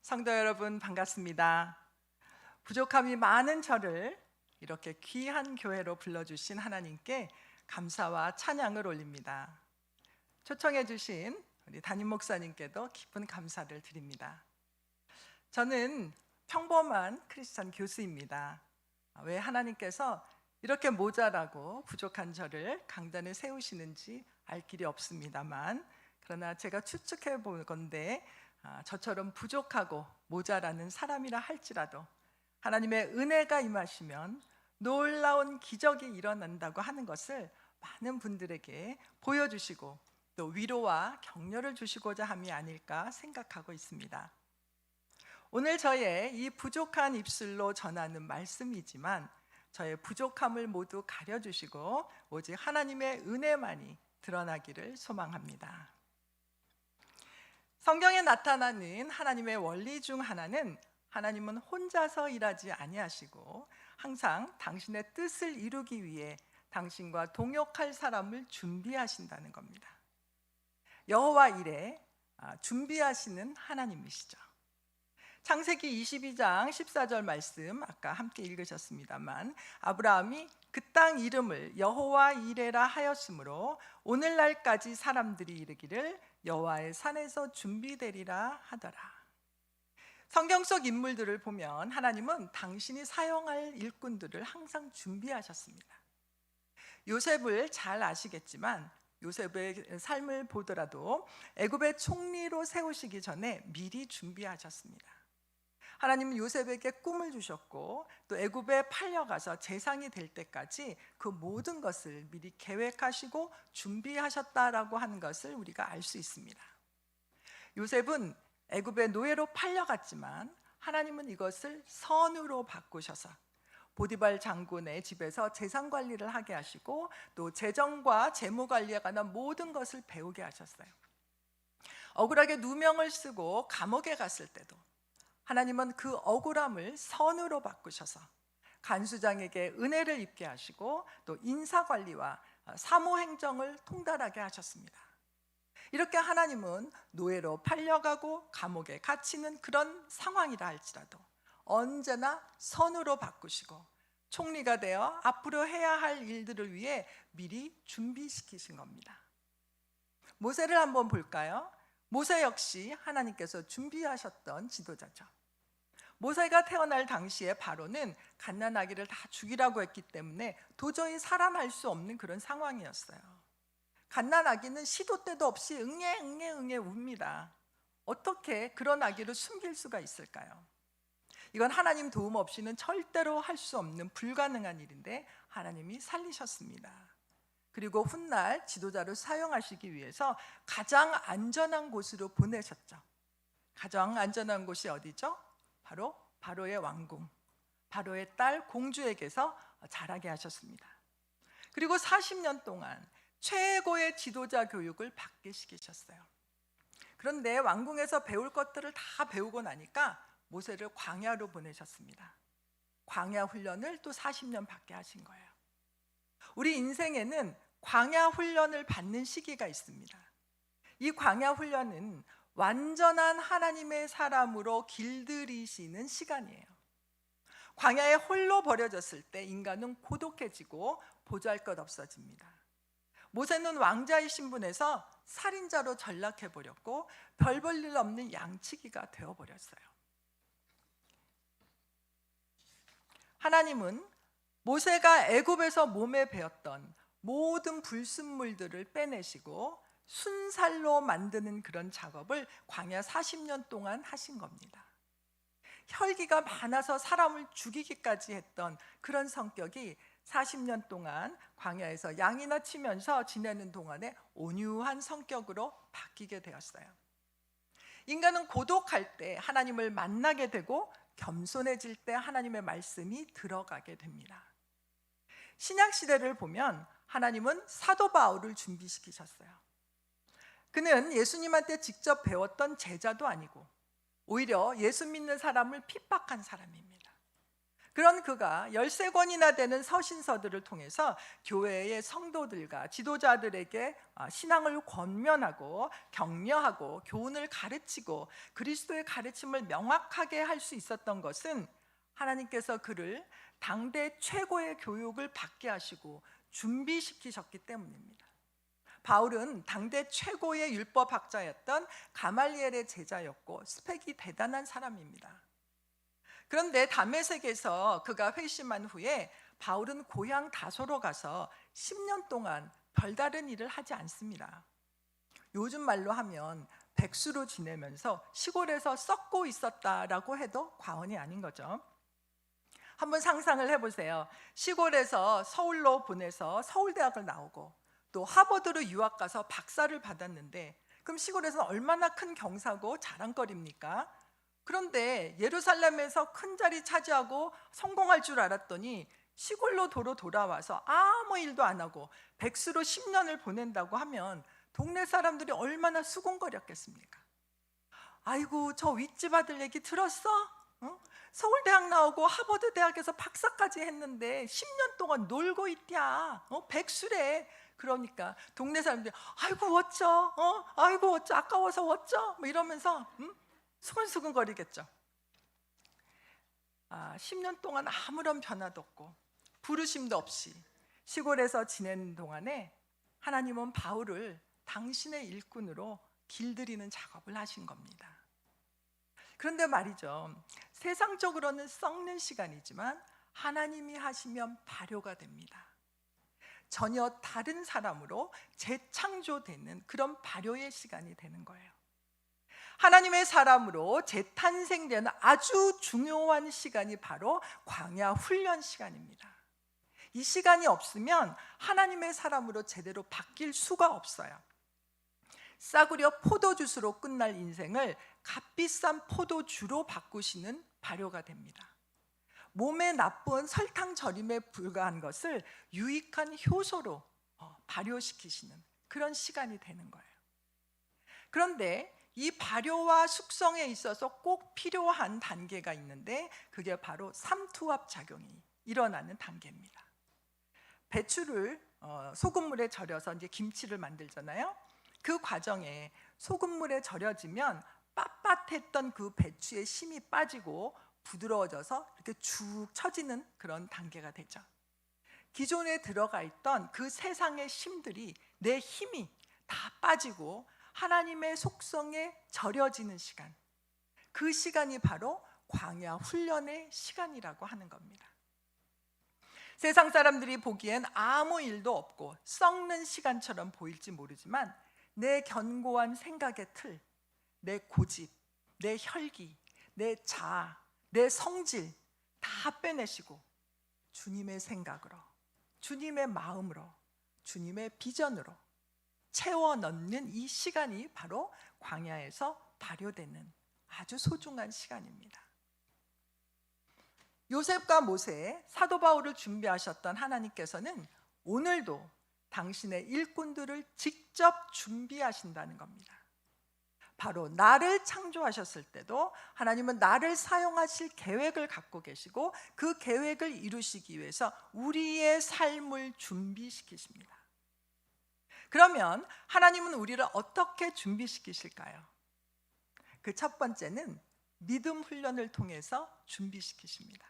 성도 여러분 반갑습니다. 부족함이 많은 저를 이렇게 귀한 교회로 불러주신 하나님께 감사와 찬양을 올립니다. 초청해 주신 우리 담임 목사님께도 깊은 감사를 드립니다. 저는 평범한 크리스천 교수입니다. 왜 하나님께서 이렇게 모자라고 부족한 저를 강단에 세우시는지 알 길이 없습니다만, 그러나 제가 추측해 볼 건데 저처럼 부족하고 모자라는 사람이라 할지라도 하나님의 은혜가 임하시면 놀라운 기적이 일어난다고 하는 것을 많은 분들에게 보여주시고 또 위로와 격려를 주시고자 함이 아닐까 생각하고 있습니다. 오늘 저의 이 부족한 입술로 전하는 말씀이지만 저의 부족함을 모두 가려주시고 오직 하나님의 은혜만이 드러나기를 소망합니다. 성경에 나타나는 하나님의 원리 중 하나는 하나님은 혼자서 일하지 아니하시고 항상 당신의 뜻을 이루기 위해 당신과 동역할 사람을 준비하신다는 겁니다. 여호와 일에 준비하시는 하나님이시죠. 창세기 22장 14절 말씀 아까 함께 읽으셨습니다만, 아브라함이 그 땅 이름을 여호와 이레라 하였으므로 오늘날까지 사람들이 이르기를 여호와의 산에서 준비되리라 하더라. 성경 속 인물들을 보면 하나님은 당신이 사용할 일꾼들을 항상 준비하셨습니다. 요셉을 잘 아시겠지만 요셉의 삶을 보더라도 애굽의 총리로 세우시기 전에 미리 준비하셨습니다. 하나님은 요셉에게 꿈을 주셨고 또 애굽에 팔려가서 재상이 될 때까지 그 모든 것을 미리 계획하시고 준비하셨다라고 하는 것을 우리가 알 수 있습니다. 요셉은 애굽의 노예로 팔려갔지만 하나님은 이것을 선으로 바꾸셔서 보디발 장군의 집에서 재산 관리를 하게 하시고 또 재정과 재무 관리에 관한 모든 것을 배우게 하셨어요. 억울하게 누명을 쓰고 감옥에 갔을 때도 하나님은 그 억울함을 선으로 바꾸셔서 간수장에게 은혜를 입게 하시고 또 인사관리와 사무행정을 통달하게 하셨습니다. 이렇게 하나님은 노예로 팔려가고 감옥에 갇히는 그런 상황이라 할지라도 언제나 선으로 바꾸시고 총리가 되어 앞으로 해야 할 일들을 위해 미리 준비시키신 겁니다. 모세를 한번 볼까요? 모세 역시 하나님께서 준비하셨던 지도자죠. 모세가 태어날 당시에 바로는 갓난아기를 다 죽이라고 했기 때문에 도저히 살아날 수 없는 그런 상황이었어요. 갓난아기는 시도 때도 없이 응애 웁니다. 어떻게 그런 아기를 숨길 수가 있을까요? 이건 하나님 도움 없이는 절대로 할 수 없는 불가능한 일인데 하나님이 살리셨습니다. 그리고 훗날 지도자를 사용하시기 위해서 가장 안전한 곳으로 보내셨죠. 가장 안전한 곳이 어디죠? 바로 바로의 왕궁, 바로의 딸 공주에게서 자라게 하셨습니다. 그리고 40년 동안 최고의 지도자 교육을 받게 시키셨어요. 그런데 왕궁에서 배울 것들을 다 배우고 나니까 모세를 광야로 보내셨습니다. 광야 훈련을 또 40년 받게 하신 거예요. 우리 인생에는 광야 훈련을 받는 시기가 있습니다. 이 광야 훈련은 완전한 하나님의 사람으로 길들이시는 시간이에요. 광야에 홀로 버려졌을 때 인간은 고독해지고 보잘것없어집니다. 모세는 왕자의 신분에서 살인자로 전락해버렸고 별 볼 일 없는 양치기가 되어버렸어요. 하나님은 모세가 애굽에서 몸에 배었던 모든 불순물들을 빼내시고 순살로 만드는 그런 작업을 광야 40년 동안 하신 겁니다. 혈기가 많아서 사람을 죽이기까지 했던 그런 성격이 40년 동안 광야에서 양이나 치면서 지내는 동안에 온유한 성격으로 바뀌게 되었어요. 인간은 고독할 때 하나님을 만나게 되고 겸손해질 때 하나님의 말씀이 들어가게 됩니다. 신약 시대를 보면 하나님은 사도 바울을 준비시키셨어요. 그는 예수님한테 직접 배웠던 제자도 아니고 오히려 예수 믿는 사람을 핍박한 사람입니다. 그런 그가 13권이나 되는 서신서들을 통해서 교회의 성도들과 지도자들에게 신앙을 권면하고 격려하고 교훈을 가르치고 그리스도의 가르침을 명확하게 할 수 있었던 것은 하나님께서 그를 당대 최고의 교육을 받게 하시고 준비시키셨기 때문입니다. 바울은 당대 최고의 율법학자였던 가말리엘의 제자였고 스펙이 대단한 사람입니다. 그런데 다메섹에서 그가 회심한 후에 바울은 고향 다소로 가서 10년 동안 별다른 일을 하지 않습니다. 요즘 말로 하면 백수로 지내면서 시골에서 썩고 있었다라고 해도 과언이 아닌 거죠. 한번 상상을 해보세요. 시골에서 서울로 보내서 서울대학을 나오고 또 하버드로 유학 가서 박사를 받았는데, 그럼 시골에서는 얼마나 큰 경사고 자랑거리입니까? 그런데 예루살렘에서 큰 자리 차지하고 성공할 줄 알았더니 시골로 도로 돌아와서 아무 일도 안 하고 백수로 10년을 보낸다고 하면 동네 사람들이 얼마나 수군거렸겠습니까? 아이고, 저 윗집 아들 얘기 들었어? 어? 서울대학 나오고 하버드 대학에서 박사까지 했는데 10년 동안 놀고 있냐? 백수래. 그러니까 동네 사람들이 아이고 어쩌? 아이고 어쩌? 아까워서 어쩌? 뭐 이러면서 수근수근거리겠죠. 10년 동안 아무런 변화도 없고 부르심도 없이 시골에서 지내는 동안에 하나님은 바울을 당신의 일꾼으로 길들이는 작업을 하신 겁니다. 그런데 말이죠, 세상적으로는 썩는 시간이지만 하나님이 하시면 발효가 됩니다. 전혀 다른 사람으로 재창조되는 그런 발효의 시간이 되는 거예요. 하나님의 사람으로 재탄생되는 아주 중요한 시간이 바로 광야 훈련 시간입니다. 이 시간이 없으면 하나님의 사람으로 제대로 바뀔 수가 없어요. 싸구려 포도주스로 끝날 인생을 값비싼 포도주로 바꾸시는 발효가 됩니다. 몸에 나쁜 설탕 절임에 불과한 것을 유익한 효소로 발효시키시는 그런 시간이 되는 거예요. 그런데 이 발효와 숙성에 있어서 꼭 필요한 단계가 있는데 그게 바로 삼투압 작용이 일어나는 단계입니다. 배추를 소금물에 절여서 이제 김치를 만들잖아요. 그 과정에 소금물에 절여지면 빳빳했던 그 배추의 심이 빠지고 부드러워져서 이렇게 축 처지는 그런 단계가 되죠. 기존에 들어가 있던 그 세상의 심들이, 내 힘이 다 빠지고 하나님의 속성에 절여지는 시간, 그 시간이 바로 광야 훈련의 시간이라고 하는 겁니다. 세상 사람들이 보기엔 아무 일도 없고 썩는 시간처럼 보일지 모르지만 내 견고한 생각의 틀, 내 고집, 내 혈기, 내 자아, 내 성질 다 빼내시고 주님의 생각으로, 주님의 마음으로, 주님의 비전으로 채워 넣는 이 시간이 바로 광야에서 발효되는 아주 소중한 시간입니다. 요셉과 모세, 사도 바울을 준비하셨던 하나님께서는 오늘도 당신의 일꾼들을 직접 준비하신다는 겁니다. 바로 나를 창조하셨을 때도 하나님은 나를 사용하실 계획을 갖고 계시고 그 계획을 이루시기 위해서 우리의 삶을 준비시키십니다. 그러면 하나님은 우리를 어떻게 준비시키실까요? 그 첫 번째는 믿음 훈련을 통해서 준비시키십니다.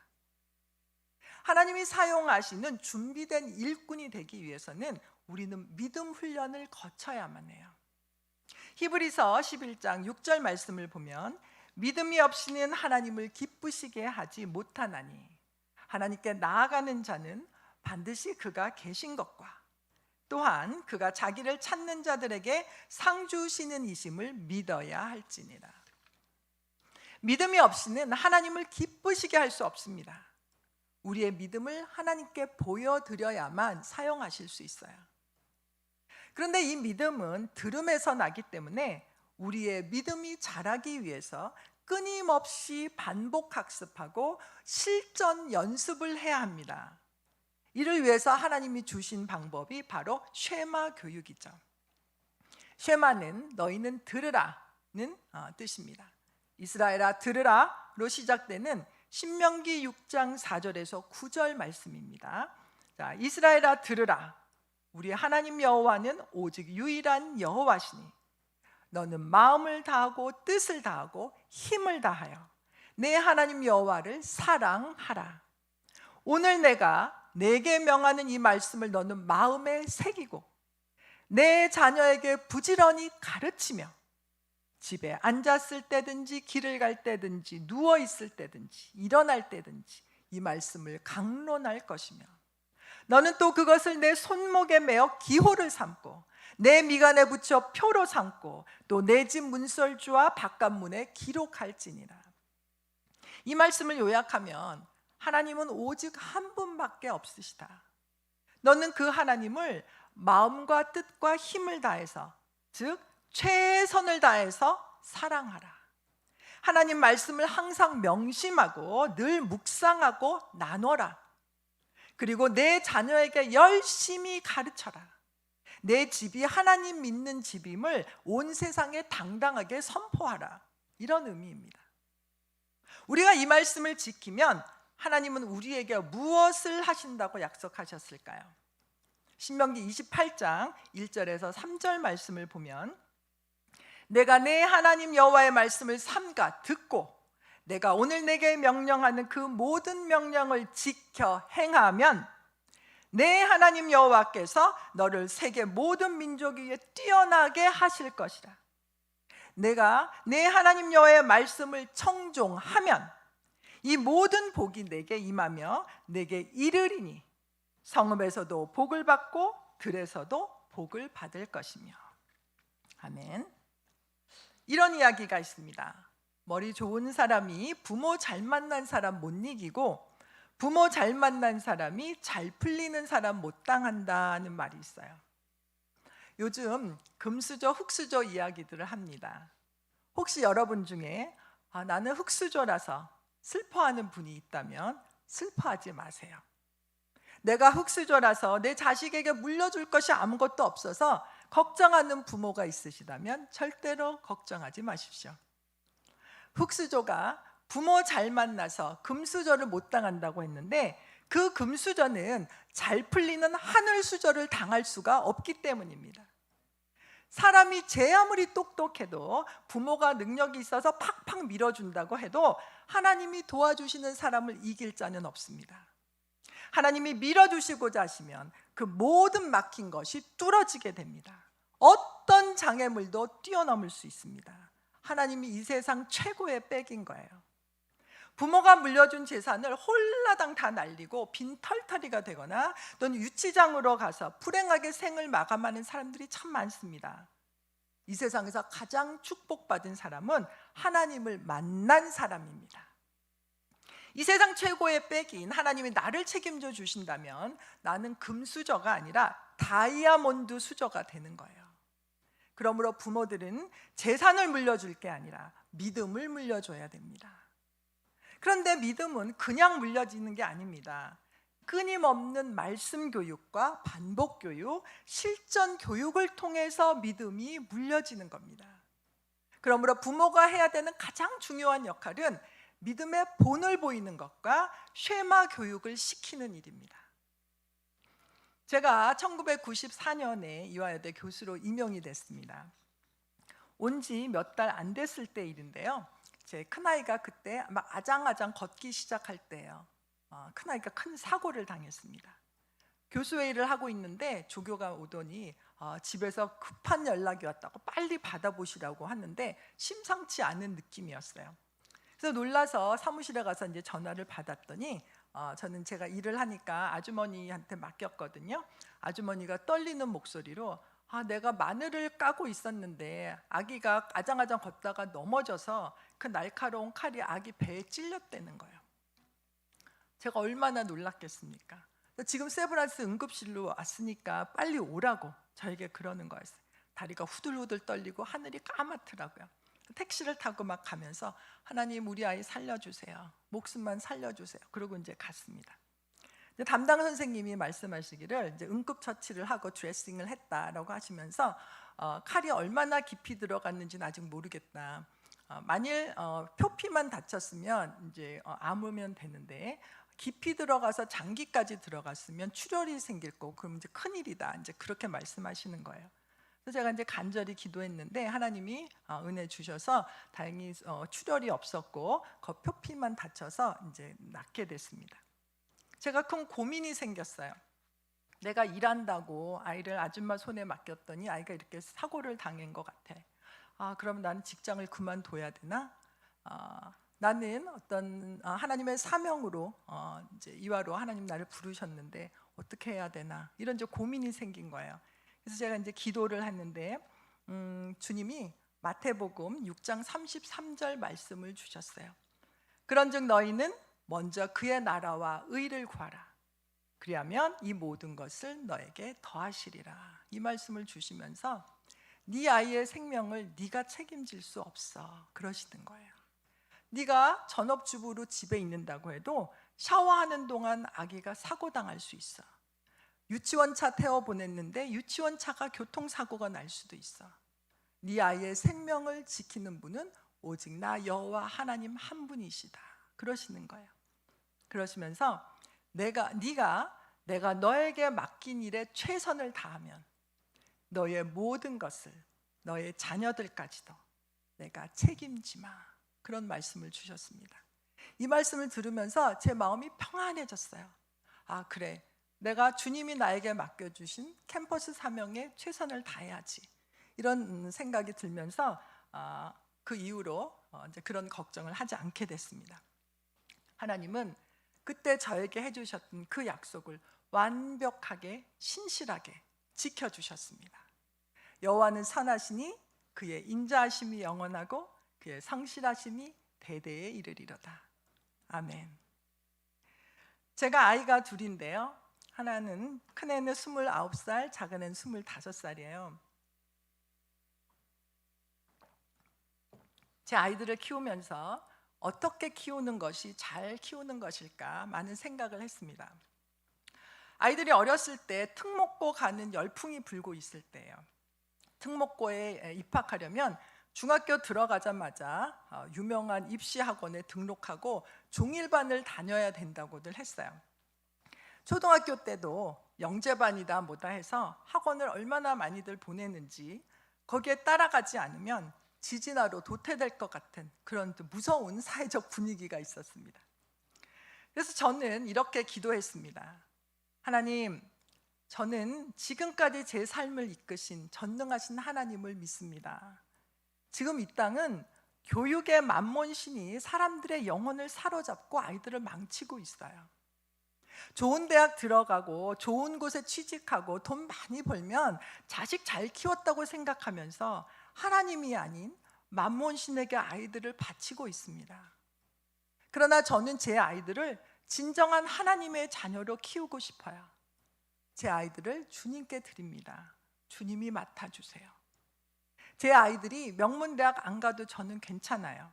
하나님이 사용하시는 준비된 일꾼이 되기 위해서는 우리는 믿음 훈련을 거쳐야만 해요. 히브리서 11장 6절 말씀을 보면 믿음이 없이는 하나님을 기쁘시게 하지 못하나니 하나님께 나아가는 자는 반드시 그가 계신 것과 또한 그가 자기를 찾는 자들에게 상 주시는 이심을 믿어야 할지니라. 믿음이 없이는 하나님을 기쁘시게 할 수 없습니다. 우리의 믿음을 하나님께 보여드려야만 사용하실 수 있어요. 그런데 이 믿음은 들음에서 나기 때문에 우리의 믿음이 자라기 위해서 끊임없이 반복 학습하고 실전 연습을 해야 합니다. 이를 위해서 하나님이 주신 방법이 바로 쉐마 교육이죠. 쉐마는 너희는 들으라는 뜻입니다. 이스라엘아 들으라로 시작되는 신명기 6장 4절에서 9절 말씀입니다. 자, 이스라엘아 들으라. 우리 하나님 여호와는 오직 유일한 여호와시니 너는 마음을 다하고 뜻을 다하고 힘을 다하여 내 하나님 여호와를 사랑하라. 오늘 내가 내게 명하는 이 말씀을 너는 마음에 새기고 내 자녀에게 부지런히 가르치며 집에 앉았을 때든지 길을 갈 때든지 누워 있을 때든지 일어날 때든지 이 말씀을 강론할 것이며 너는 또 그것을 내 손목에 매어 기호를 삼고 내 미간에 붙여 표로 삼고 또 내 집 문설주와 바깥문에 기록할지니라. 이 말씀을 요약하면 하나님은 오직 한 분밖에 없으시다. 너는 그 하나님을 마음과 뜻과 힘을 다해서, 즉 최선을 다해서 사랑하라. 하나님 말씀을 항상 명심하고 늘 묵상하고 나눠라. 그리고 내 자녀에게 열심히 가르쳐라. 내 집이 하나님 믿는 집임을 온 세상에 당당하게 선포하라. 이런 의미입니다. 우리가 이 말씀을 지키면 하나님은 우리에게 무엇을 하신다고 약속하셨을까요? 신명기 28장 1절에서 3절 말씀을 보면 내가 내 하나님 여호와의 말씀을 삼가 듣고 내가 오늘 내게 명령하는 그 모든 명령을 지켜 행하면 내 하나님 여호와께서 너를 세계 모든 민족 위에 뛰어나게 하실 것이라. 내가 내 하나님 여호와의 말씀을 청종하면 이 모든 복이 내게 임하며 내게 이르리니 성읍에서도 복을 받고 들에서도 복을 받을 것이며. 아멘. 이런 이야기가 있습니다. 머리 좋은 사람이 부모 잘 만난 사람 못 이기고 부모 잘 만난 사람이 잘 풀리는 사람 못 당한다는 말이 있어요. 요즘 금수저 흙수저 이야기들을 합니다. 혹시 여러분 중에 나는 흙수저라서 슬퍼하는 분이 있다면 슬퍼하지 마세요. 내가 흙수저라서 내 자식에게 물려줄 것이 아무것도 없어서 걱정하는 부모가 있으시다면 절대로 걱정하지 마십시오. 흙수저가 부모 잘 만나서 금수저를 못 당한다고 했는데 그 금수저는 잘 풀리는 하늘수저를 당할 수가 없기 때문입니다. 사람이 제 아무리 똑똑해도 부모가 능력이 있어서 팍팍 밀어준다고 해도 하나님이 도와주시는 사람을 이길 자는 없습니다. 하나님이 밀어주시고자 하시면 그 모든 막힌 것이 뚫어지게 됩니다. 어떤 장애물도 뛰어넘을 수 있습니다. 하나님이 이 세상 최고의 백인 거예요. 부모가 물려준 재산을 홀라당 다 날리고 빈털터리가 되거나 또는 유치장으로 가서 불행하게 생을 마감하는 사람들이 참 많습니다. 이 세상에서 가장 축복받은 사람은 하나님을 만난 사람입니다. 이 세상 최고의 백인 하나님이 나를 책임져 주신다면 나는 금수저가 아니라 다이아몬드 수저가 되는 거예요. 그러므로 부모들은 재산을 물려줄 게 아니라 믿음을 물려줘야 됩니다. 그런데 믿음은 그냥 물려지는 게 아닙니다. 끊임없는 말씀 교육과 반복 교육, 실전 교육을 통해서 믿음이 물려지는 겁니다. 그러므로 부모가 해야 되는 가장 중요한 역할은 믿음의 본을 보이는 것과 쉐마 교육을 시키는 일입니다. 제가 1994년에 이화여대 교수로 임용이 됐습니다. 온 지 몇 달 안 됐을 때 일인데요. 제 큰아이가 그때 막 아장아장 걷기 시작할 때예요. 큰아이가 큰 사고를 당했습니다. 교수회의를 하고 있는데 조교가 오더니 집에서 급한 연락이 왔다고 빨리 받아보시라고 하는데 심상치 않은 느낌이었어요. 그래서 놀라서 사무실에 가서 이제 전화를 받았더니 저는 제가 일을 하니까 아주머니한테 맡겼거든요. 아주머니가 떨리는 목소리로 내가 마늘을 까고 있었는데 아기가 아장아장 걷다가 넘어져서 그 날카로운 칼이 아기 배에 찔렸다는 거예요. 제가 얼마나 놀랐겠습니까? 지금 세브란스 응급실로 왔으니까 빨리 오라고 저에게 그러는 거였어요. 다리가 후들후들 떨리고 하늘이 까맣더라고요. 택시를 타고 막 가면서 하나님 우리 아이 살려주세요. 목숨만 살려주세요. 그러고 이제 갔습니다. 담당 선생님이 말씀하시기를 이제 응급처치를 하고 드레싱을 했다라고 하시면서 칼이 얼마나 깊이 들어갔는지는 아직 모르겠다. 만일 표피만 다쳤으면 이제 아무면 되는데 깊이 들어가서 장기까지 들어갔으면 출혈이 생길 거고 그럼 이제 큰일이다. 이제 그렇게 말씀하시는 거예요. 그래서 제가 이제 간절히 기도했는데 하나님이 은혜 주셔서 다행히 출혈이 없었고 그 표피만 다쳐서 이제 낫게 됐습니다. 제가 큰 고민이 생겼어요. 내가 일한다고 아이를 아줌마 손에 맡겼더니 아이가 이렇게 사고를 당한 것 같아. 그럼 나는 직장을 그만둬야 되나? 나는 어떤 하나님의 사명으로 이제 이화로 하나님 나를 부르셨는데 어떻게 해야 되나? 이런 이제 고민이 생긴 거예요. 그래서 제가 이제 기도를 했는데 주님이 마태복음 6장 33절 말씀을 주셨어요. 그런즉 너희는 먼저 그의 나라와 의를 구하라. 그리하면 이 모든 것을 너에게 더하시리라. 이 말씀을 주시면서 네 아이의 생명을 네가 책임질 수 없어 그러시는 거예요. 네가 전업주부로 집에 있는다고 해도 샤워하는 동안 아기가 사고 당할 수 있어. 유치원 차 태워 보냈는데 유치원 차가 교통사고가 날 수도 있어. 네 아이의 생명을 지키는 분은 오직 나 여호와 하나님 한 분이시다 그러시는 거예요. 그러시면서 내가 너에게 맡긴 일에 최선을 다하면 너의 모든 것을 너의 자녀들까지도 내가 책임지마 그런 말씀을 주셨습니다. 이 말씀을 들으면서 제 마음이 평안해졌어요. 그래, 내가 주님이 나에게 맡겨주신 캠퍼스 사명에 최선을 다해야지 이런 생각이 들면서 그 이후로 이제 그런 걱정을 하지 않게 됐습니다. 하나님은 그때 저에게 해주셨던 그 약속을 완벽하게 신실하게 지켜주셨습니다. 여호와는 선하시니 그의 인자하심이 영원하고 그의 성실하심이 대대에 이르리로다. 아멘. 제가 아이가 둘인데요. 하나는 큰애는 29살, 작은애는 25살이에요. 제 아이들을 키우면서 어떻게 키우는 것이 잘 키우는 것일까 많은 생각을 했습니다. 아이들이 어렸을 때 특목고 가는 열풍이 불고 있을 때예요. 특목고에 입학하려면 중학교 들어가자마자 유명한 입시학원에 등록하고 종일반을 다녀야 된다고들 했어요. 초등학교 때도 영재반이다 뭐다 해서 학원을 얼마나 많이들 보내는지 거기에 따라가지 않으면 지진화로 도태될 것 같은 그런 무서운 사회적 분위기가 있었습니다. 그래서 저는 이렇게 기도했습니다. 하나님, 저는 지금까지 제 삶을 이끄신 전능하신 하나님을 믿습니다. 지금 이 땅은 교육의 만몬신이 사람들의 영혼을 사로잡고 아이들을 망치고 있어요. 좋은 대학 들어가고 좋은 곳에 취직하고 돈 많이 벌면 자식 잘 키웠다고 생각하면서 하나님이 아닌 만몬신에게 아이들을 바치고 있습니다. 그러나 저는 제 아이들을 진정한 하나님의 자녀로 키우고 싶어요. 제 아이들을 주님께 드립니다. 주님이 맡아주세요. 제 아이들이 명문대학 안 가도 저는 괜찮아요.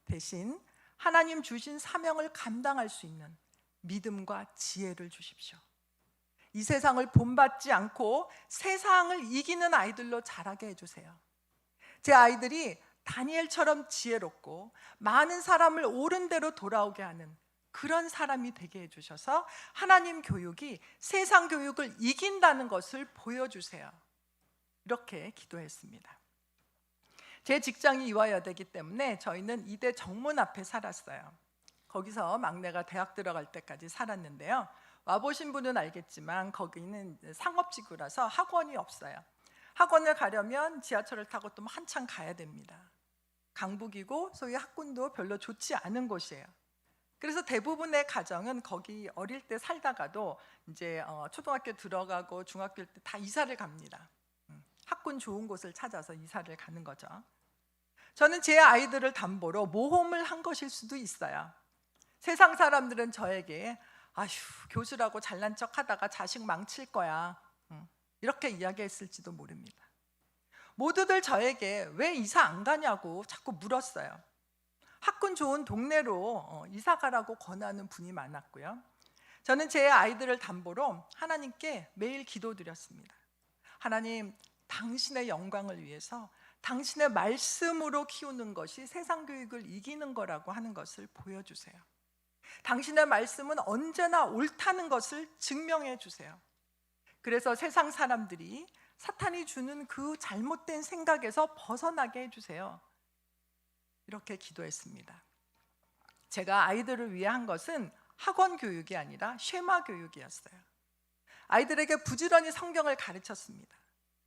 대신 하나님 주신 사명을 감당할 수 있는 믿음과 지혜를 주십시오. 이 세상을 본받지 않고 세상을 이기는 아이들로 자라게 해주세요. 제 아이들이 다니엘처럼 지혜롭고 많은 사람을 옳은 대로 돌아오게 하는 그런 사람이 되게 해주셔서 하나님 교육이 세상 교육을 이긴다는 것을 보여주세요. 이렇게 기도했습니다. 제 직장이 이화여대이기 때문에 저희는 이대 정문 앞에 살았어요. 거기서 막내가 대학 들어갈 때까지 살았는데요. 와보신 분은 알겠지만 거기는 상업지구라서 학원이 없어요. 학원을 가려면 지하철을 타고 또 한참 가야 됩니다. 강북이고 소위 학군도 별로 좋지 않은 곳이에요. 그래서 대부분의 가정은 거기 어릴 때 살다가도 이제 초등학교 들어가고 중학교 때 다 이사를 갑니다. 학군 좋은 곳을 찾아서 이사를 가는 거죠. 저는 제 아이들을 담보로 모험을 한 것일 수도 있어요. 세상 사람들은 저에게 아휴 교수라고 잘난 척하다가 자식 망칠 거야 이렇게 이야기했을지도 모릅니다. 모두들 저에게 왜 이사 안 가냐고 자꾸 물었어요. 학군 좋은 동네로 이사 가라고 권하는 분이 많았고요. 저는 제 아이들을 담보로 하나님께 매일 기도드렸습니다. 하나님, 당신의 영광을 위해서 당신의 말씀으로 키우는 것이 세상 교육을 이기는 거라고 하는 것을 보여주세요. 당신의 말씀은 언제나 옳다는 것을 증명해 주세요. 그래서 세상 사람들이 사탄이 주는 그 잘못된 생각에서 벗어나게 해주세요. 이렇게 기도했습니다. 제가 아이들을 위해 한 것은 학원 교육이 아니라 쉐마 교육이었어요. 아이들에게 부지런히 성경을 가르쳤습니다.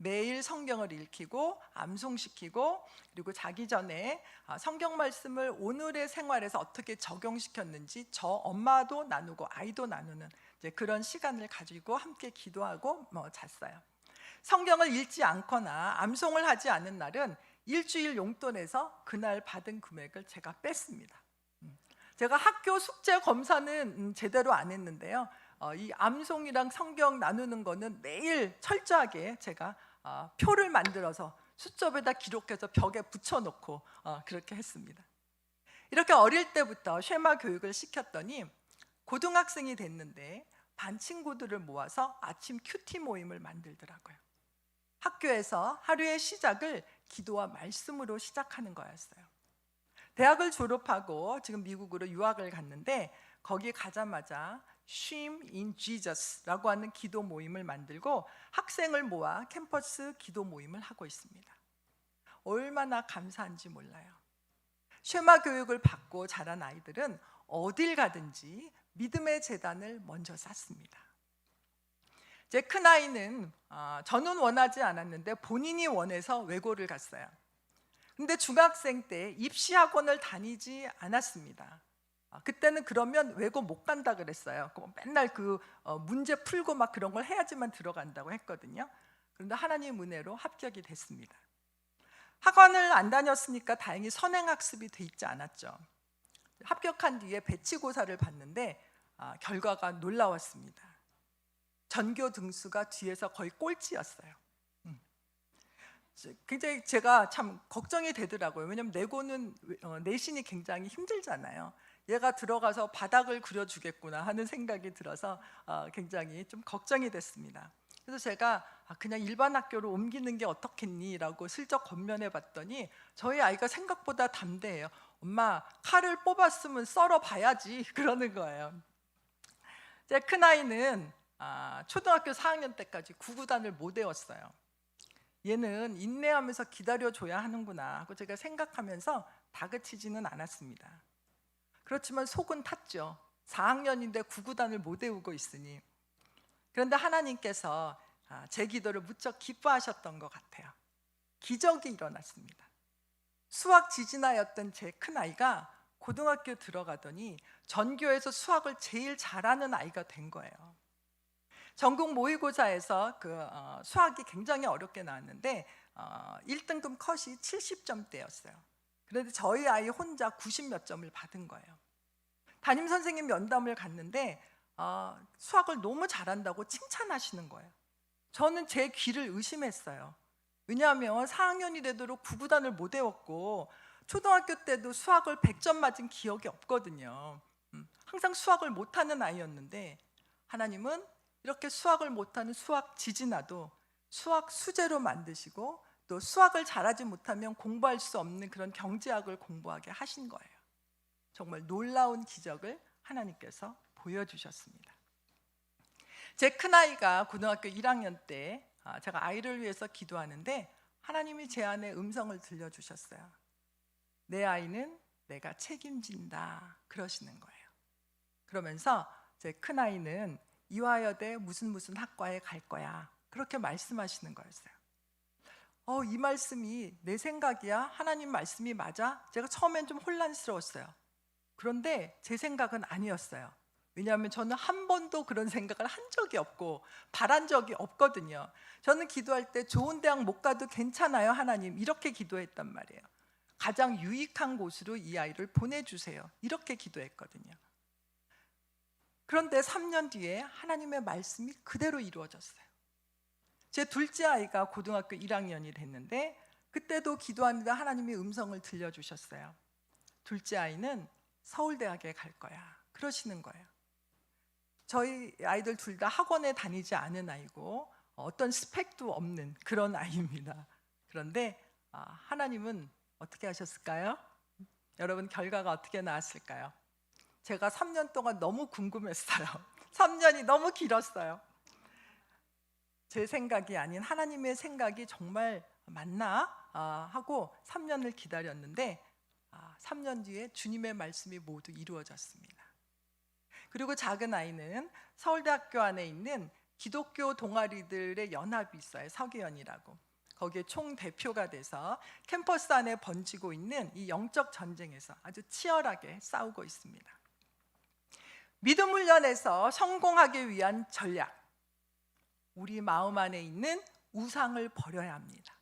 매일 성경을 읽히고 암송시키고, 그리고 자기 전에 성경 말씀을 오늘의 생활에서 어떻게 적용시켰는지 저 엄마도 나누고 아이도 나누는 이제 그런 시간을 가지고 함께 기도하고 잤어요. 성경을 읽지 않거나 암송을 하지 않은 날은 일주일 용돈에서 그날 받은 금액을 제가 뺐습니다. 제가 학교 숙제 검사는 제대로 안 했는데요. 이 암송이랑 성경 나누는 거는 매일 철저하게 제가 표를 만들어서 수첩에다 기록해서 벽에 붙여놓고 그렇게 했습니다. 이렇게 어릴 때부터 쉐마 교육을 시켰더니 고등학생이 됐는데 반 친구들을 모아서 아침 큐티 모임을 만들더라고요. 학교에서 하루의 시작을 기도와 말씀으로 시작하는 거였어요. 대학을 졸업하고 지금 미국으로 유학을 갔는데 거기 가자마자 Swim in Jesus라고 하는 기도 모임을 만들고 학생을 모아 캠퍼스 기도 모임을 하고 있습니다. 얼마나 감사한지 몰라요. 쉐마 교육을 받고 자란 아이들은 어딜 가든지 믿음의 재단을 먼저 쌓습니다. 제 큰아이는 저는 원하지 않았는데 본인이 원해서 외고를 갔어요. 근데 중학생 때 입시학원을 다니지 않았습니다. 그때는 그러면 외고 못 간다 그랬어요. 맨날 문제 풀고 막 그런 걸 해야지만 들어간다고 했거든요. 그런데 하나님 은혜로 합격이 됐습니다. 학원을 안 다녔으니까 다행히 선행학습이 돼 있지 않았죠. 합격한 뒤에 배치고사를 봤는데 결과가 놀라웠습니다. 전교 등수가 뒤에서 거의 꼴찌였어요. 굉장히 제가 참 걱정이 되더라고요. 왜냐하면 내고는 내신이 굉장히 힘들잖아요. 얘가 들어가서 바닥을 그려주겠구나 하는 생각이 들어서 굉장히 좀 걱정이 됐습니다. 그래서 제가 그냥 일반 학교로 옮기는 게 어떻겠니? 라고 슬쩍 권면해 봤더니 저희 아이가 생각보다 담대해요. 엄마, 칼을 뽑았으면 썰어 봐야지 그러는 거예요. 제 큰아이는 초등학교 4학년 때까지 구구단을 못 외웠어요. 얘는 인내하면서 기다려줘야 하는구나 하고 제가 생각하면서 다그치지는 않았습니다. 그렇지만 속은 탔죠. 4학년인데 구구단을 못 외우고 있으니. 그런데 하나님께서 제 기도를 무척 기뻐하셨던 것 같아요. 기적이 일어났습니다. 수학 지진아였던 제 큰아이가 고등학교 들어가더니 전교에서 수학을 제일 잘하는 아이가 된 거예요. 전국 모의고사에서 수학이 굉장히 어렵게 나왔는데 1등급 컷이 70점대였어요. 그런데 저희 아이 혼자 90 몇 점을 받은 거예요. 담임 선생님 면담을 갔는데 수학을 너무 잘한다고 칭찬하시는 거예요. 저는 제 귀를 의심했어요. 왜냐하면 4학년이 되도록 구구단을 못 외웠고 초등학교 때도 수학을 100점 맞은 기억이 없거든요. 항상 수학을 못하는 아이였는데 하나님은 이렇게 수학을 못하는 수학 지진아도 수학 수제로 만드시고 또 수학을 잘하지 못하면 공부할 수 없는 그런 경제학을 공부하게 하신 거예요. 정말 놀라운 기적을 하나님께서 보여주셨습니다. 제 큰아이가 고등학교 1학년 때 제가 아이를 위해서 기도하는데 하나님이 제 안에 음성을 들려주셨어요. 내 아이는 내가 책임진다 그러시는 거예요. 그러면서 제 큰아이는 이화여대 무슨 학과에 갈 거야 그렇게 말씀하시는 거였어요. 이 말씀이 내 생각이야? 하나님 말씀이 맞아? 제가 처음엔 좀 혼란스러웠어요. 그런데 제 생각은 아니었어요. 왜냐하면 저는 한 번도 그런 생각을 한 적이 없고 바란 적이 없거든요. 저는 기도할 때 좋은 대학 못 가도 괜찮아요 하나님 이렇게 기도했단 말이에요. 가장 유익한 곳으로 이 아이를 보내주세요 이렇게 기도했거든요. 그런데 3년 뒤에 하나님의 말씀이 그대로 이루어졌어요. 제 둘째 아이가 고등학교 1학년이 됐는데 그때도 기도하는데 하나님의 음성을 들려주셨어요. 둘째 아이는 서울대학에 갈 거야 그러시는 거예요. 저희 아이들 둘 다 학원에 다니지 않은 아이고 어떤 스펙도 없는 그런 아이입니다. 그런데 하나님은 어떻게 하셨을까요? 여러분 결과가 어떻게 나왔을까요? 제가 3년 동안 너무 궁금했어요. 3년이 너무 길었어요. 제 생각이 아닌 하나님의 생각이 정말 맞나 하고 3년을 기다렸는데 3년 뒤에 주님의 말씀이 모두 이루어졌습니다. 그리고 작은 아이는 서울대학교 안에 있는 기독교 동아리들의 연합이 있어요. 서기연이라고. 거기에 총 대표가 돼서 캠퍼스 안에 번지고 있는 이 영적 전쟁에서 아주 치열하게 싸우고 있습니다. 믿음 훈련에서 성공하기 위한 전략, 우리 마음 안에 있는 우상을 버려야 합니다.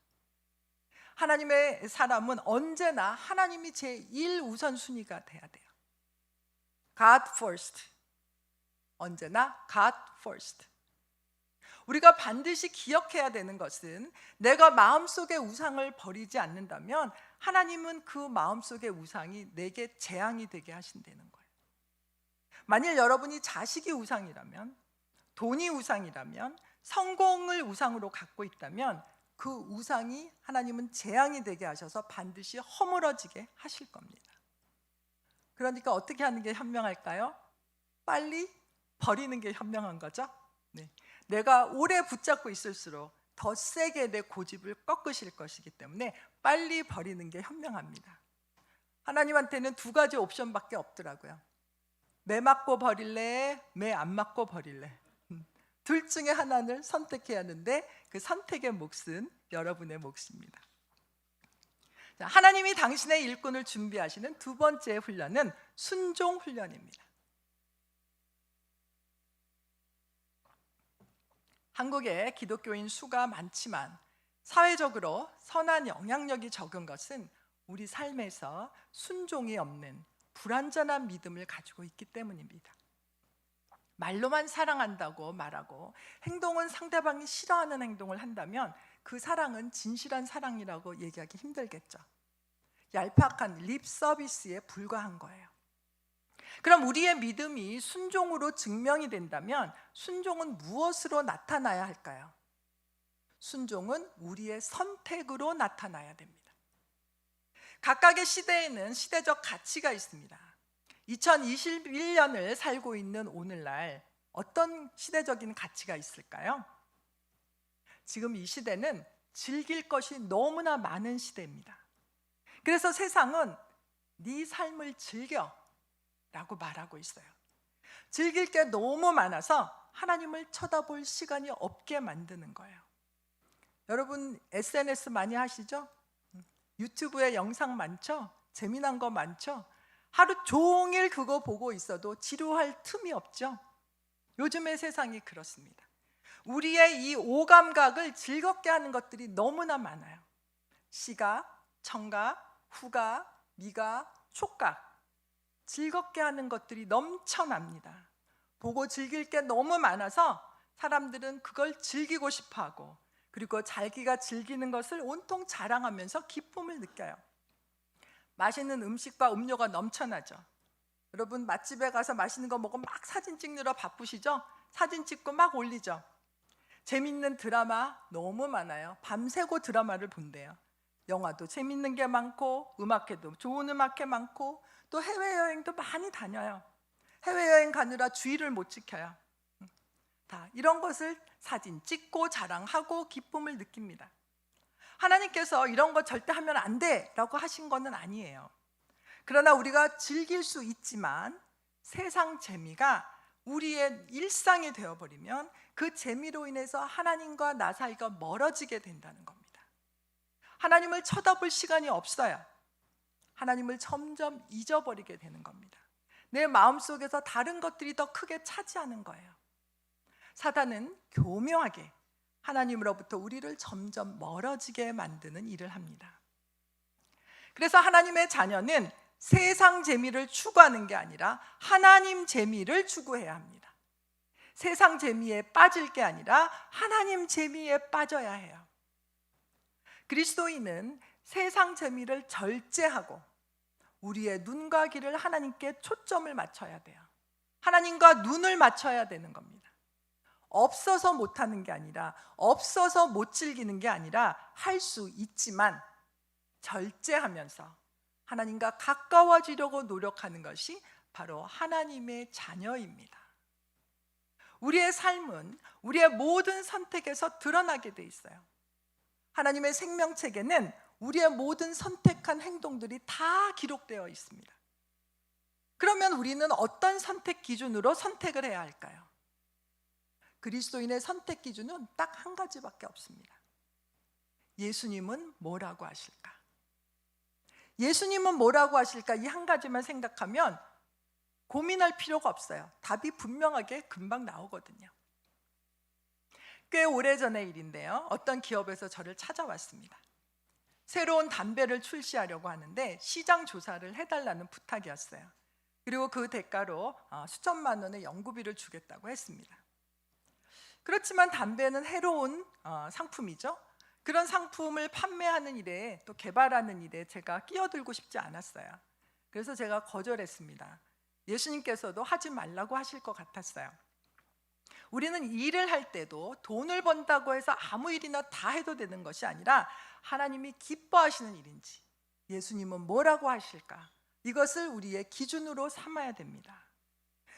하나님의 사람은 언제나 하나님이 제1 우선순위가 돼야 돼요. God first. 언제나 God first. 우리가 반드시 기억해야 되는 것은 내가 마음속의 우상을 버리지 않는다면 하나님은 그 마음속의 우상이 내게 재앙이 되게 하신다는 거예요. 만일 여러분이 자식이 우상이라면, 돈이 우상이라면, 성공을 우상으로 갖고 있다면 그 우상이 하나님은 재앙이 되게 하셔서 반드시 허물어지게 하실 겁니다. 그러니까 어떻게 하는 게 현명할까요? 빨리 버리는 게 현명한 거죠. 네. 내가 오래 붙잡고 있을수록 더 세게 내 고집을 꺾으실 것이기 때문에 빨리 버리는 게 현명합니다. 하나님한테는 2가지 옵션밖에 없더라고요. 매 맞고 버릴래, 매 안 맞고 버릴래. 둘 중에 하나를 선택해야 하는데 그 선택의 몫은 여러분의 몫입니다. 자, 하나님이 당신의 일꾼을 준비하시는 2번째 훈련은 순종 훈련입니다. 한국에 기독교인 수가 많지만 사회적으로 선한 영향력이 적은 것은 우리 삶에서 순종이 없는 불완전한 믿음을 가지고 있기 때문입니다. 말로만 사랑한다고 말하고 행동은 상대방이 싫어하는 행동을 한다면 그 사랑은 진실한 사랑이라고 얘기하기 힘들겠죠. 얄팍한 립 서비스에 불과한 거예요. 그럼 우리의 믿음이 순종으로 증명이 된다면 순종은 무엇으로 나타나야 할까요? 순종은 우리의 선택으로 나타나야 됩니다. 각각의 시대에는 시대적 가치가 있습니다. 2021년을 살고 있는 오늘날 어떤 시대적인 가치가 있을까요? 지금 이 시대는 즐길 것이 너무나 많은 시대입니다. 그래서 세상은 네 삶을 즐겨 라고 말하고 있어요. 즐길 게 너무 많아서 하나님을 쳐다볼 시간이 없게 만드는 거예요. 여러분 SNS 많이 하시죠? 유튜브에 영상 많죠? 재미난 거 많죠? 하루 종일 그거 보고 있어도 지루할 틈이 없죠? 요즘의 세상이 그렇습니다. 우리의 이 오감각을 즐겁게 하는 것들이 너무나 많아요. 시각, 청각, 후각, 미각, 촉각, 즐겁게 하는 것들이 넘쳐납니다. 보고 즐길 게 너무 많아서 사람들은 그걸 즐기고 싶어하고, 그리고 자기가 즐기는 것을 온통 자랑하면서 기쁨을 느껴요. 맛있는 음식과 음료가 넘쳐나죠. 여러분 맛집에 가서 맛있는 거 먹고 막 사진 찍느라 바쁘시죠? 사진 찍고 막 올리죠. 재밌는 드라마 너무 많아요. 밤새고 드라마를 본대요. 영화도 재밌는 게 많고, 음악회도 좋은 음악회 많고, 또 해외여행도 많이 다녀요. 해외여행 가느라 주의를 못 지켜요. 다 이런 것을 사진 찍고 자랑하고 기쁨을 느낍니다. 하나님께서 이런 거 절대 하면 안 돼 라고 하신 거는 아니에요. 그러나 우리가 즐길 수 있지만 세상 재미가 우리의 일상이 되어버리면 그 재미로 인해서 하나님과 나 사이가 멀어지게 된다는 겁니다. 하나님을 쳐다볼 시간이 없어요. 하나님을 점점 잊어버리게 되는 겁니다. 내 마음속에서 다른 것들이 더 크게 차지하는 거예요. 사단은 교묘하게 하나님으로부터 우리를 점점 멀어지게 만드는 일을 합니다. 그래서 하나님의 자녀는 세상 재미를 추구하는 게 아니라 하나님 재미를 추구해야 합니다. 세상 재미에 빠질 게 아니라 하나님 재미에 빠져야 해요. 그리스도인은 세상 재미를 절제하고 우리의 눈과 귀를 하나님께 초점을 맞춰야 돼요. 하나님과 눈을 맞춰야 되는 겁니다. 없어서 못하는 게 아니라, 없어서 못 즐기는 게 아니라 할 수 있지만 절제하면서 하나님과 가까워지려고 노력하는 것이 바로 하나님의 자녀입니다. 우리의 삶은 우리의 모든 선택에서 드러나게 돼 있어요. 하나님의 생명책에는 우리의 모든 선택한 행동들이 다 기록되어 있습니다. 그러면 우리는 어떤 선택 기준으로 선택을 해야 할까요? 그리스도인의 선택 기준은 딱 한 가지밖에 없습니다. 예수님은 뭐라고 하실까? 예수님은 뭐라고 하실까? 이 한 가지만 생각하면 고민할 필요가 없어요. 답이 분명하게 금방 나오거든요. 꽤 오래전의 일인데요. 어떤 기업에서 저를 찾아왔습니다. 새로운 담배를 출시하려고 하는데 시장 조사를 해달라는 부탁이었어요. 그리고 그 대가로 수천만 원의 연구비를 주겠다고 했습니다. 그렇지만 담배는 해로운 상품이죠. 그런 상품을 판매하는 일에 또 개발하는 일에 제가 끼어들고 싶지 않았어요. 그래서 제가 거절했습니다. 예수님께서도 하지 말라고 하실 것 같았어요. 우리는 일을 할 때도 돈을 번다고 해서 아무 일이나 다 해도 되는 것이 아니라 하나님이 기뻐하시는 일인지, 예수님은 뭐라고 하실까, 이것을 우리의 기준으로 삼아야 됩니다.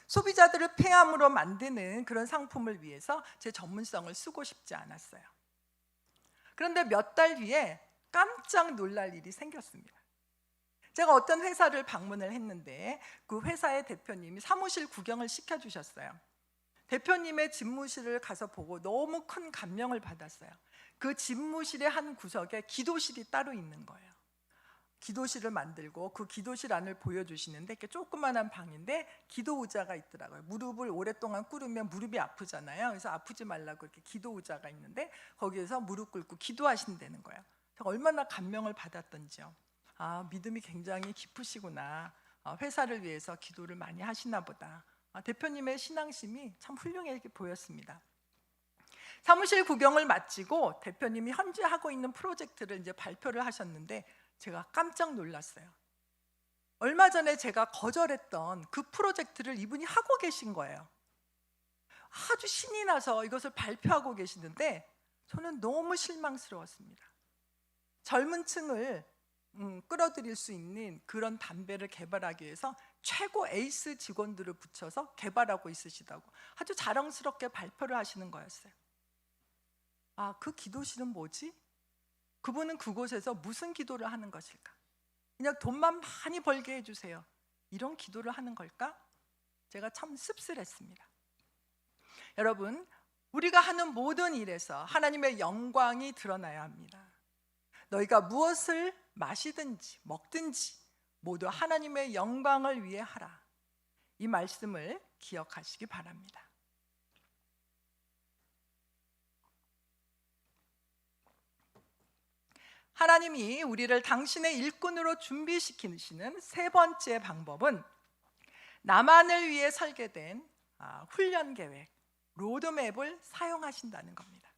소비자들을 폐암으로 만드는 그런 상품을 위해서 제 전문성을 쓰고 싶지 않았어요. 그런데 몇 달 뒤에 깜짝 놀랄 일이 생겼습니다. 제가 어떤 회사를 방문을 했는데 그 회사의 대표님이 사무실 구경을 시켜주셨어요. 대표님의 집무실을 가서 보고 너무 큰 감명을 받았어요. 그 집무실의 한 구석에 기도실이 따로 있는 거예요. 기도실을 만들고 그 기도실 안을 보여주시는데 이렇게 조그만한 방인데 기도 의자가 있더라고요. 무릎을 오랫동안 꿇으면 무릎이 아프잖아요. 그래서 아프지 말라고 이렇게 기도 의자가 있는데 거기에서 무릎 꿇고 기도하신다는 거예요. 제가 얼마나 감명을 받았던지요. 아, 믿음이 굉장히 깊으시구나. 회사를 위해서 기도를 많이 하시나 보다. 대표님의 신앙심이 참 훌륭하게 보였습니다. 사무실 구경을 마치고 대표님이 현재 하고 있는 프로젝트를 이제 발표를 하셨는데 제가 깜짝 놀랐어요. 얼마 전에 제가 거절했던 그 프로젝트를 이분이 하고 계신 거예요. 아주 신이 나서 이것을 발표하고 계시는데 저는 너무 실망스러웠습니다. 젊은 층을 끌어들일 수 있는 그런 담배를 개발하기 위해서 최고 에이스 직원들을 붙여서 개발하고 있으시다고 아주 자랑스럽게 발표를 하시는 거였어요. 아, 그 기도실은 뭐지? 그분은 그곳에서 무슨 기도를 하는 것일까? 그냥 돈만 많이 벌게 해주세요, 이런 기도를 하는 걸까? 제가 참 씁쓸했습니다. 여러분, 우리가 하는 모든 일에서 하나님의 영광이 드러나야 합니다. 너희가 무엇을 마시든지 먹든지 모두 하나님의 영광을 위해 하라. 이 말씀을 기억하시기 바랍니다. 하나님이 우리를 당신의 일꾼으로 준비시키시는 세 번째 방법은 나만을 위해 설계된 훈련 계획, 로드맵을 사용하신다는 겁니다.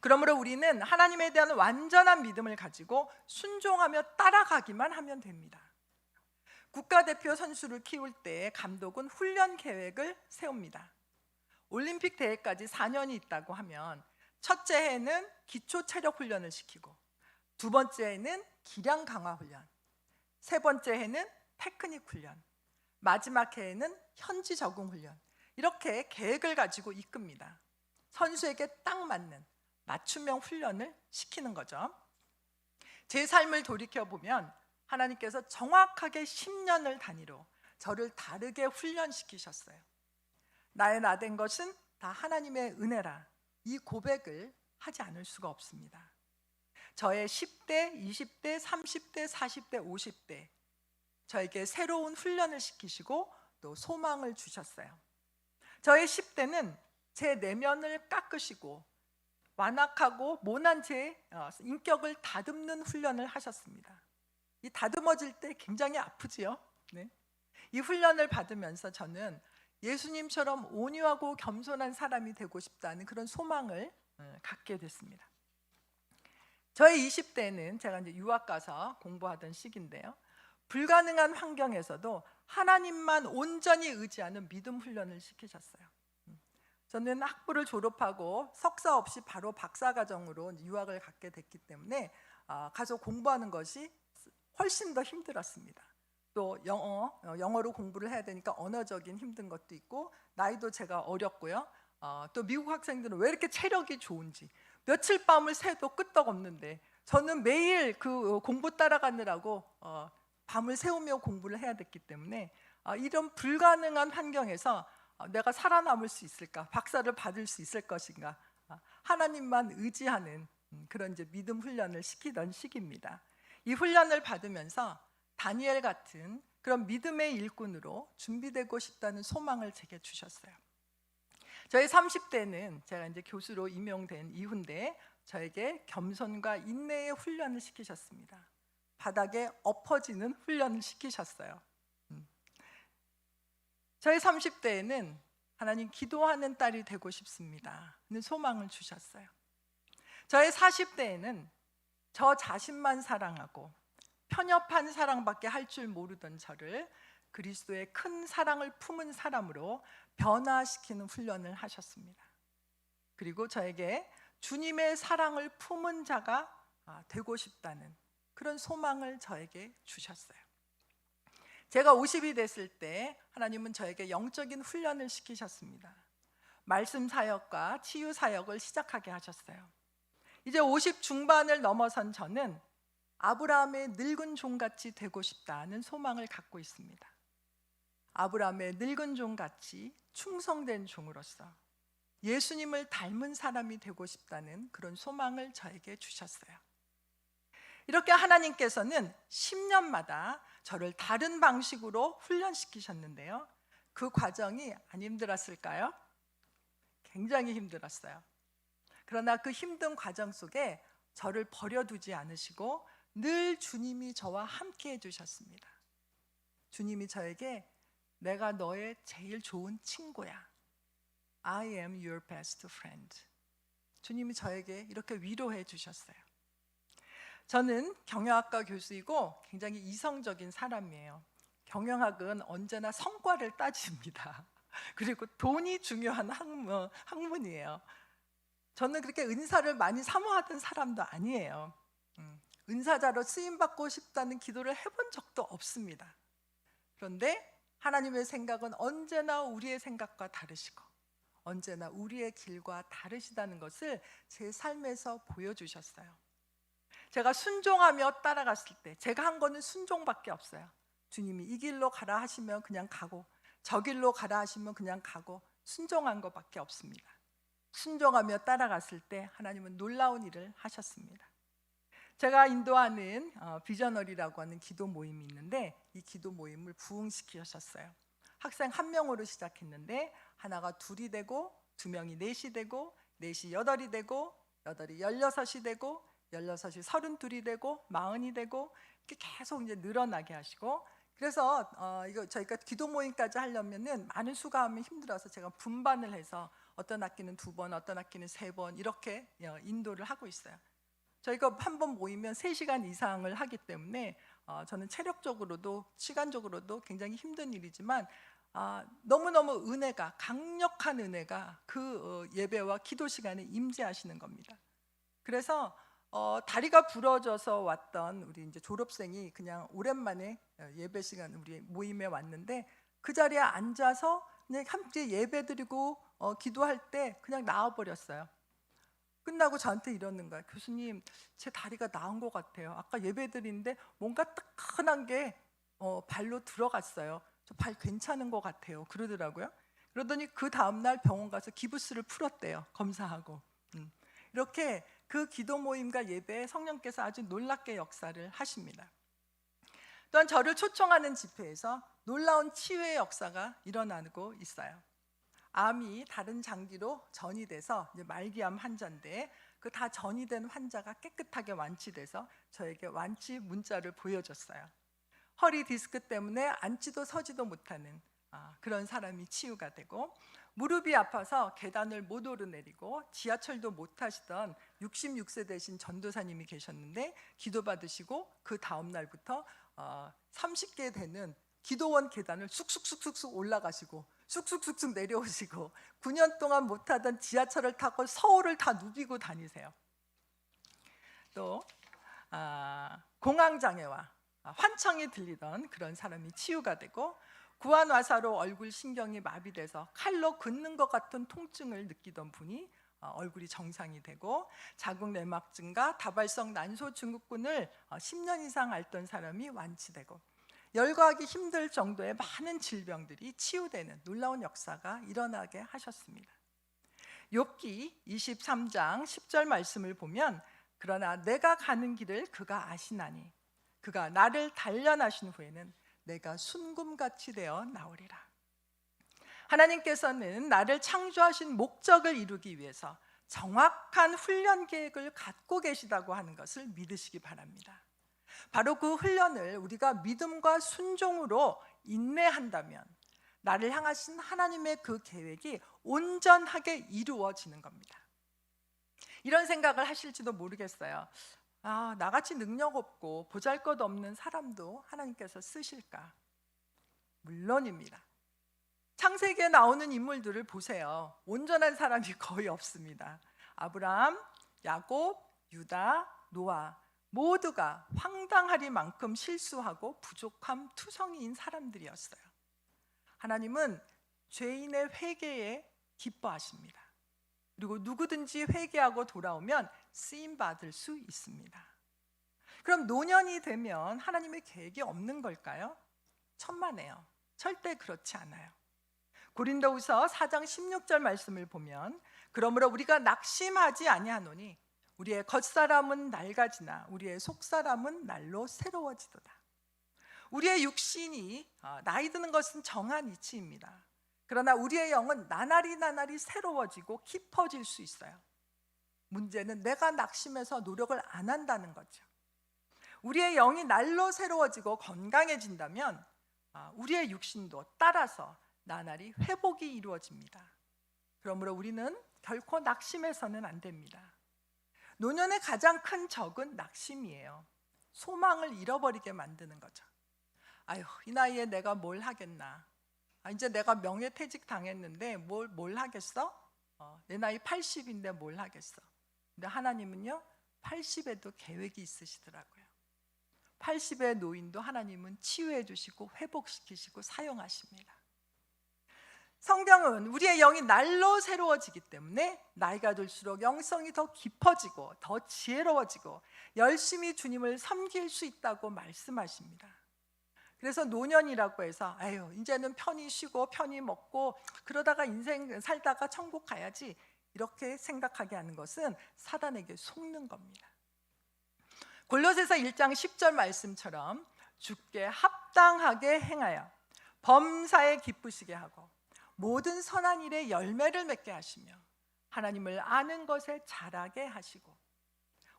그러므로 우리는 하나님에 대한 완전한 믿음을 가지고 순종하며 따라가기만 하면 됩니다. 국가대표 선수를 키울 때 감독은 훈련 계획을 세웁니다. 올림픽 대회까지 4년이 있다고 하면 첫째 해는 기초 체력 훈련을 시키고, 두 번째 해는 기량 강화 훈련, 세 번째 해는 테크닉 훈련, 마지막 해에는 현지 적응 훈련, 이렇게 계획을 가지고 이끕니다. 선수에게 딱 맞는 맞춤형 훈련을 시키는 거죠. 제 삶을 돌이켜보면 하나님께서 정확하게 10년을 단위로 저를 다르게 훈련시키셨어요. 나의 나된 것은 다 하나님의 은혜라, 이 고백을 하지 않을 수가 없습니다. 저의 10대, 20대, 30대, 40대, 50대 저에게 새로운 훈련을 시키시고 또 소망을 주셨어요. 저의 10대는 제 내면을 깎으시고 완악하고 모난 제 인격을 다듬는 훈련을 하셨습니다. 이 다듬어질 때 굉장히 아프지요. 네. 이 훈련을 받으면서 저는 예수님처럼 온유하고 겸손한 사람이 되고 싶다는 그런 소망을 갖게 됐습니다. 저의 20대는 제가 이제 유학 가서 공부하던 시기인데요. 불가능한 환경에서도 하나님만 온전히 의지하는 믿음 훈련을 시키셨어요. 저는 학부를 졸업하고 석사 없이 바로 박사과정으로 유학을 갖게 됐기 때문에 가서 공부하는 것이 훨씬 더 힘들었습니다. 또 영어로 공부를 해야 되니까 언어적인 힘든 것도 있고, 나이도 제가 어렸고요. 또 미국 학생들은 왜 이렇게 체력이 좋은지, 며칠 밤을 새도 끄떡없는데 저는 매일 그 공부 따라가느라고 밤을 새우며 공부를 해야 됐기 때문에 이런 불가능한 환경에서 내가 살아남을 수 있을까, 박사를 받을 수 있을 것인가, 하나님만 의지하는 그런 이제 믿음 훈련을 시키던 시기입니다. 이 훈련을 받으면서 다니엘 같은 그런 믿음의 일꾼으로 준비되고 싶다는 소망을 제게 주셨어요. 저희 30대는 제가 이제 교수로 임용된 이후인데 저에게 겸손과 인내의 훈련을 시키셨습니다. 바닥에 엎어지는 훈련을 시키셨어요. 저희 30대에는 하나님 기도하는 딸이 되고 싶습니다 는 소망을 주셨어요. 저의 40대에는 저 자신만 사랑하고 편협한 사랑밖에 할 줄 모르던 저를 그리스도의 큰 사랑을 품은 사람으로 변화시키는 훈련을 하셨습니다. 그리고 저에게 주님의 사랑을 품은 자가 되고 싶다는 그런 소망을 저에게 주셨어요. 제가 50이 됐을 때 하나님은 저에게 영적인 훈련을 시키셨습니다. 말씀 사역과 치유 사역을 시작하게 하셨어요. 이제 50 중반을 넘어선 저는 아브라함의 늙은 종같이 되고 싶다는 소망을 갖고 있습니다. 아브라함의 늙은 종같이 충성된 종으로서 예수님을 닮은 사람이 되고 싶다는 그런 소망을 저에게 주셨어요. 이렇게 하나님께서는 10년마다 저를 다른 방식으로 훈련시키셨는데요, 그 과정이 안 힘들었을까요? 굉장히 힘들었어요. 그러나 그 힘든 과정 속에 저를 버려두지 않으시고 늘 주님이 저와 함께 해주셨습니다. 주님이 저에게 내가 너의 제일 좋은 친구야, I am your best friend, 주님이 저에게 이렇게 위로해 주셨어요. 저는 경영학과 교수이고 굉장히 이성적인 사람이에요. 경영학은 언제나 성과를 따집니다. 그리고 돈이 중요한 학문이에요. 저는 그렇게 은사를 많이 사모하던 사람도 아니에요. 은사자로 쓰임받고 싶다는 기도를 해본 적도 없습니다. 그런데 하나님의 생각은 언제나 우리의 생각과 다르시고 언제나 우리의 길과 다르시다는 것을 제 삶에서 보여주셨어요. 제가 순종하며 따라갔을 때 제가 한 거는 순종밖에 없어요. 주님이 이 길로 가라 하시면 그냥 가고, 저 길로 가라 하시면 그냥 가고, 순종한 것밖에 없습니다. 순종하며 따라갔을 때 하나님은 놀라운 일을 하셨습니다. 제가 인도하는 비저널이라고 하는 기도 모임이 있는데 이 기도 모임을 부흥시키셨어요. 학생 1명으로 시작했는데 하나가 2이 되고, 2명이 4이 되고, 4이 8이 되고, 8이 16이 되고, 16이 32이 되고, 40이 되고, 이렇게 계속 이제 늘어나게 하시고, 그래서 이거 저희가 기도 모임까지 하려면은 많은 수가 하면 힘들어서 제가 분반을 해서 어떤 학기는 2번, 어떤 학기는 3번 이렇게 인도를 하고 있어요. 저희가 한 번 모이면 3시간 이상을 하기 때문에 저는 체력적으로도 시간적으로도 굉장히 힘든 일이지만 너무너무 은혜가, 강력한 은혜가 그 예배와 기도 시간에 임재하시는 겁니다. 그래서 다리가 부러져서 왔던 우리 이제 졸업생이 그냥 오랜만에 예배 시간 우리 모임에 왔는데 그 자리에 앉아서 그냥 함께 예배드리고 기도할 때 그냥 나와버렸어요. 끝나고 저한테 이러는 거야. 교수님, 제 다리가 나은 것 같아요. 아까 예배드리는데 뭔가 뜨끈한 게 발로 들어갔어요. 저 발 괜찮은 것 같아요. 그러더라고요. 그러더니 그 다음날 병원 가서 기부스를 풀었대요. 검사하고. 이렇게 그 기도 모임과 예배에 성령께서 아주 놀랍게 역사를 하십니다. 또한 저를 초청하는 집회에서 놀라운 치유의 역사가 일어나고 있어요. 암이 다른 장기로 전이 돼서 이제 말기암 환자인데 그 다 전이 된 환자가 깨끗하게 완치돼서 저에게 완치 문자를 보여줬어요. 허리 디스크 때문에 앉지도 서지도 못하는 그런 사람이 치유가 되고, 무릎이 아파서 계단을 못 오르내리고 지하철도 못 타시던 66세 되신 전도사님이 계셨는데 기도받으시고 그 다음 날부터 30개 되는 기도원 계단을 쑥쑥쑥쑥 올라가시고 쑥쑥쑥쑥 내려오시고 9년 동안 못 타던 지하철을 타고 서울을 다 누비고 다니세요. 또 공황장애와 환청이 들리던 그런 사람이 치유가 되고, 구안화사로 얼굴 신경이 마비돼서 칼로 긋는 것 같은 통증을 느끼던 분이 얼굴이 정상이 되고, 자궁내막증과 다발성 난소 증후군을 10년 이상 앓던 사람이 완치되고, 열거하기 힘들 정도의 많은 질병들이 치유되는 놀라운 역사가 일어나게 하셨습니다. 욥기 23장 10절 말씀을 보면, 그러나 내가 가는 길을 그가 아시나니 그가 나를 단련하신 후에는 내가 순금같이 되어 나오리라. 하나님께서는 나를 창조하신 목적을 이루기 위해서 정확한 훈련 계획을 갖고 계시다고 하는 것을 믿으시기 바랍니다. 바로 그 훈련을 우리가 믿음과 순종으로 인내한다면 나를 향하신 하나님의 그 계획이 온전하게 이루어지는 겁니다. 이런 생각을 하실지도 모르겠어요. 나같이 능력 없고 보잘것없는 사람도 하나님께서 쓰실까? 물론입니다. 창세기에 나오는 인물들을 보세요. 온전한 사람이 거의 없습니다. 아브라함, 야곱, 유다, 노아 모두가 황당하리만큼 실수하고 부족함 투성이인 사람들이었어요. 하나님은 죄인의 회개에 기뻐하십니다. 그리고 누구든지 회개하고 돌아오면 쓰임 받을 수 있습니다. 그럼 노년이 되면 하나님의 계획이 없는 걸까요? 천만에요. 절대 그렇지 않아요. 고린도후서 4장 16절 말씀을 보면, 그러므로 우리가 낙심하지 아니하노니 우리의 겉사람은 낡아지나 우리의 속사람은 날로 새로워지도다. 우리의 육신이 나이 드는 것은 정한 이치입니다. 그러나 우리의 영은 나날이 새로워지고 깊어질 수 있어요. 문제는 내가 낙심해서 노력을 안 한다는 거죠. 우리의 영이 날로 새로워지고 건강해진다면 우리의 육신도 따라서 나날이 회복이 이루어집니다. 그러므로 우리는 결코 낙심해서는 안 됩니다. 노년의 가장 큰 적은 낙심이에요. 소망을 잃어버리게 만드는 거죠. 아유, 이 나이에 내가 뭘 하겠나? 이제 내가 명예퇴직 당했는데 뭘 하겠어? 내 나이 80인데 뭘 하겠어? 근데 하나님은요, 80에도 계획이 있으시더라고요. 80의 노인도 하나님은 치유해 주시고 회복시키시고 사용하십니다. 성경은 우리의 영이 날로 새로워지기 때문에 나이가 들수록 영성이 더 깊어지고 더 지혜로워지고 열심히 주님을 섬길 수 있다고 말씀하십니다. 그래서 노년이라고 해서 이제는 편히 쉬고 편히 먹고 그러다가 인생 살다가 천국 가야지 이렇게 생각하게 하는 것은 사단에게 속는 겁니다. 골로새서 1장 10절 말씀처럼 주께 합당하게 행하여 범사에 기쁘시게 하고 모든 선한 일에 열매를 맺게 하시며 하나님을 아는 것에 자라게 하시고,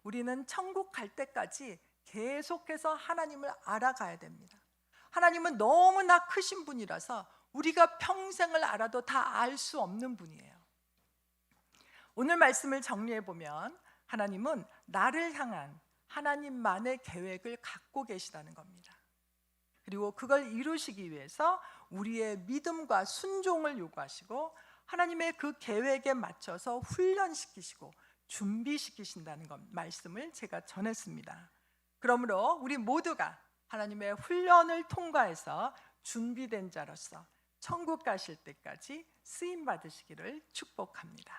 우리는 천국 갈 때까지 계속해서 하나님을 알아가야 됩니다. 하나님은 너무나 크신 분이라서 우리가 평생을 알아도 다 알 수 없는 분이에요. 오늘 말씀을 정리해 보면 하나님은 나를 향한 하나님만의 계획을 갖고 계시다는 겁니다. 그리고 그걸 이루시기 위해서 우리의 믿음과 순종을 요구하시고 하나님의 그 계획에 맞춰서 훈련시키시고 준비시키신다는 말씀을 제가 전했습니다. 그러므로 우리 모두가 하나님의 훈련을 통과해서 준비된 자로서 천국 가실 때까지 쓰임 받으시기를 축복합니다.